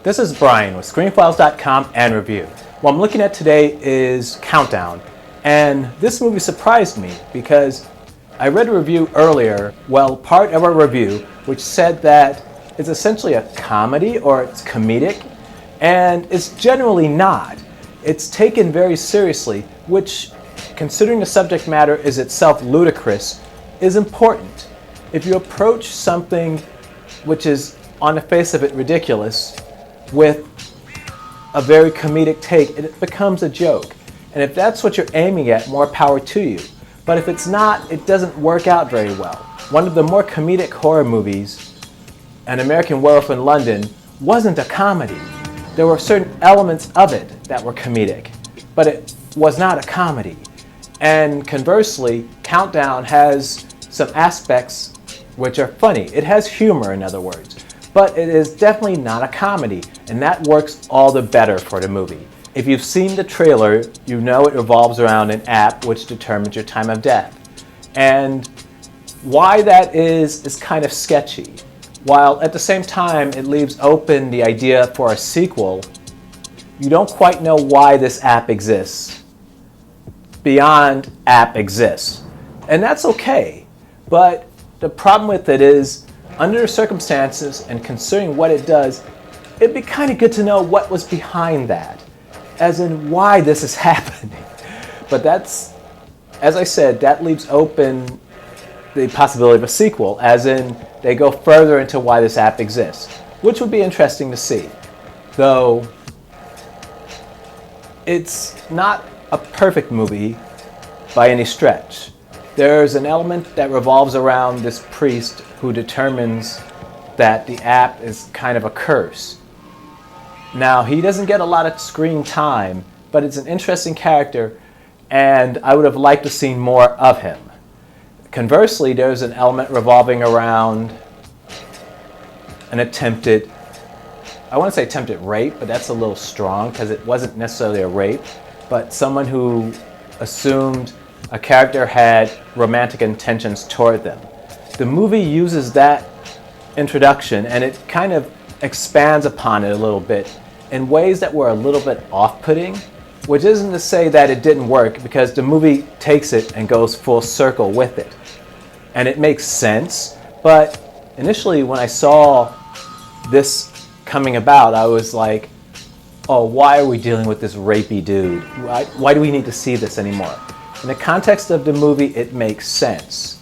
This is Brian with ScreenFiles.com and Review. What I'm looking at today is Countdown, and this movie surprised me because I read a review earlier, part of a review, which said that it's essentially a comedy or it's comedic, and it's generally not. It's taken very seriously, which, considering the subject matter is itself ludicrous, is important. If you approach something which is on the face of it ridiculous with a very comedic take, it becomes a joke. And if that's what you're aiming at, more power to you. But if it's not, it doesn't work out very well. One of the more comedic horror movies, An American Werewolf in London, wasn't a comedy. There were certain elements of it that were comedic, but it was not a comedy. And conversely, Countdown has some aspects which are funny. It has humor, in other words. But it is definitely not a comedy, and that works all the better for the movie. If you've seen the trailer, you know it revolves around an app which determines your time of death. And why that is kind of sketchy. While at the same time it leaves open the idea for a sequel, you don't quite know why this app exists. Beyond app exists. And that's okay. But the problem with it is, under the circumstances and considering what it does, it'd be kind of good to know what was behind that, as in why this is happening. But that's, as I said, that leaves open the possibility of a sequel, as in they go further into why this app exists, which would be interesting to see. Though it's not a perfect movie by any stretch. There's an element that revolves around this priest who determines that the app is kind of a curse. Now, he doesn't get a lot of screen time, but it's an interesting character, and I would have liked to see more of him. Conversely, there's an element revolving around an attempted, I want to say attempted rape, but that's a little strong because it wasn't necessarily a rape, but someone who assumed a character had romantic intentions toward them. The movie uses that introduction and it kind of expands upon it a little bit in ways that were a little bit off-putting, which isn't to say that it didn't work, because the movie takes it and goes full circle with it. And it makes sense, but initially when I saw this coming about, I was like, oh, why are we dealing with this rapey dude? Why do we need to see this anymore? In the context of the movie, it makes sense.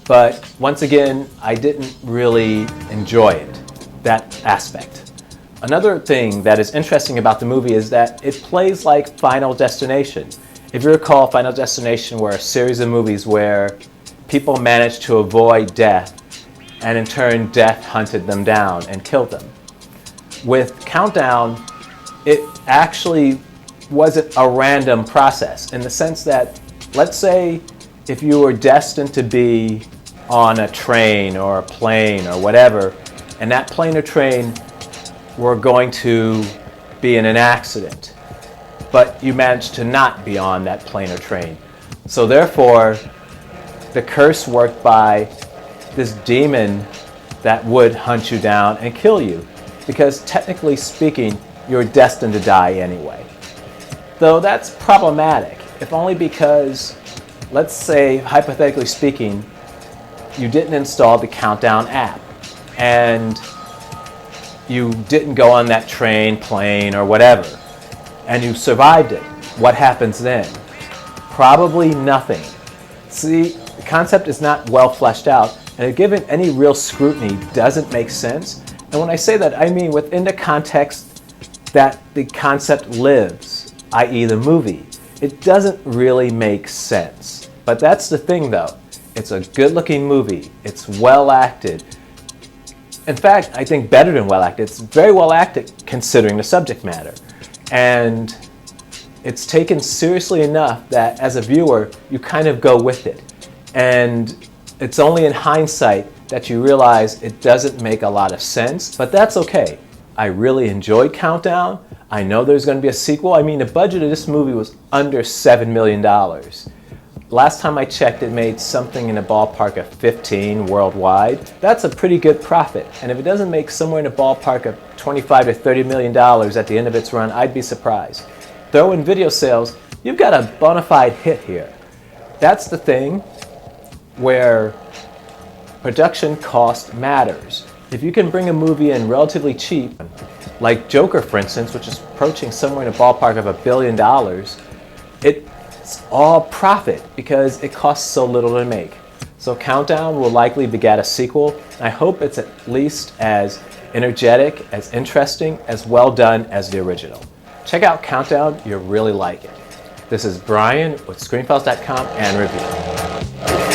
But once again, I didn't really enjoy it, that aspect. Another thing that is interesting about the movie is that it plays like Final Destination. If you recall, Final Destination were a series of movies where people managed to avoid death, and in turn, death hunted them down and killed them. With Countdown, it actually wasn't a random process, in the sense that, let's say if you were destined to be on a train or a plane or whatever, and that plane or train were going to be in an accident, but you managed to not be on that plane or train. So therefore, the curse worked by this demon that would hunt you down and kill you, because technically speaking, you're destined to die anyway. Though that's problematic, if only because, let's say, hypothetically speaking, you didn't install the Countdown app and you didn't go on that train, plane, or whatever, and you survived it. What happens then? Probably nothing. See, the concept is not well fleshed out, and given any real scrutiny, doesn't make sense. And when I say that, I mean within the context that the concept lives, i.e. the movie. It doesn't really make sense. But that's the thing though. It's a good-looking movie. It's well acted. In fact, I think better than well acted. It's very well acted considering the subject matter. And it's taken seriously enough that as a viewer, you kind of go with it. And it's only in hindsight that you realize it doesn't make a lot of sense, but that's okay. I really enjoyed Countdown. I know there's going to be a sequel. I mean, the budget of this movie was under $7 million. Last time I checked, it made something in the ballpark of 15 worldwide. That's a pretty good profit. And if it doesn't make somewhere in the ballpark of 25 to $30 million at the end of its run, I'd be surprised. Throw in video sales, you've got a bona fide hit here. That's the thing where production cost matters. If you can bring a movie in relatively cheap, like Joker for instance, which is approaching somewhere in the ballpark of $1 billion, it's all profit because it costs so little to make. So Countdown will likely beget a sequel. I hope it's at least as energetic, as interesting, as well done as the original. Check out Countdown, you'll really like it. This is Brian with ScreenFiles.com and Review.